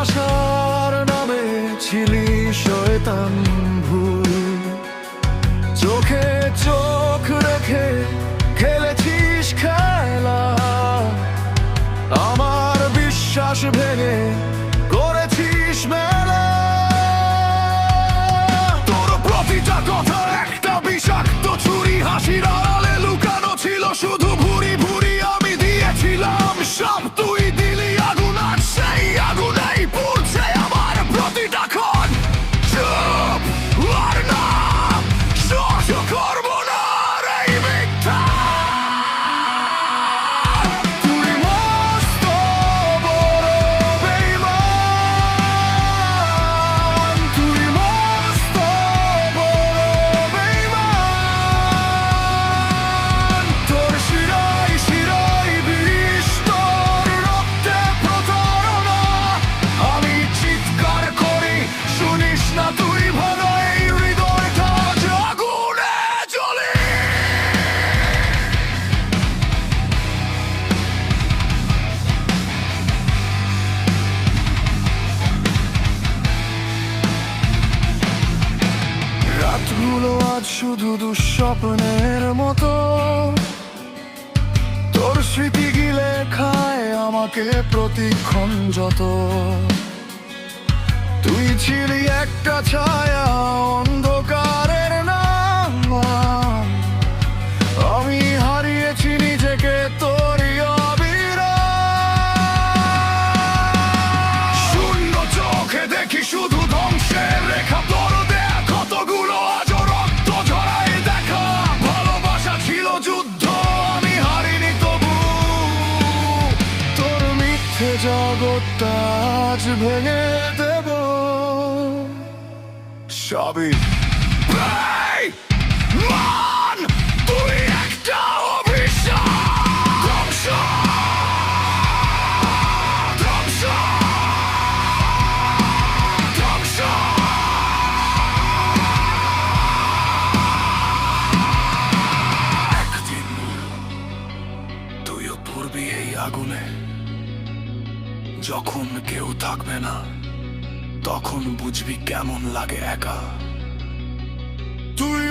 ভালোবাসার নামে ছিলি শয়তান ভুল, চোখে চোখ রেখে খেলেছিস খেলা, আমার বিশ্বাস ভেঙে করেছিস মেলা। তোর প্রতিটা কথা একটা বিষাক্ত ছুরি, হাসির আড়ালে লুকানো ছিল শুধু ভুরি ভুরি। আমি দিয়েছিলাম সব, তুই দিলি আগুন, আর সেই আগুনেই পুড়ছে আমার প্রতিটা ক্ষণ। চুপ আর না, সহ্য করবো না আর এই মিথ্যা। তুই মস্ত বড় বেঈমান, তুই মস্ত বড় বেঈমান। তোর শিরায় শিরায় বিষ, তোর রক্তে প্রতারণা। আমি চিৎকার করি শুনিস না তুই ভালো, এই হৃদয়টা আজ আগুনে জ্বলে। রাতগুলো আজ শুধু দুঃস্বপ্নের মতো, তোর স্মৃতি গিলে খায় আমাকে প্রতিক্ষণ যত। তুই ছিলি একটা ছায়া অন্ধকারের নাম, আমি হারিয়েছি নিজেকে তোরই অবিরাম। শূন্য চোখে দেখি শুধু ধ্বংসের রেখা, তোর দেয়া কতগুলো আজও রক্ত ঝরায় দেখা। ভালোবাসা ছিল যুদ্ধ, আমি হারিনি তবু। তোর মিথ্যে জগৎটা আজ ভেঙে দেব সবই। বেঈমান, তুই একটা অভিশাপ। ধ্বংস, ধ্বংস, ধ্বংস। একদিন তুইও পড়বি এই আগুনে, যখন কেউ থাকবে না তখন বুঝবি কেমন লাগে একা। তুই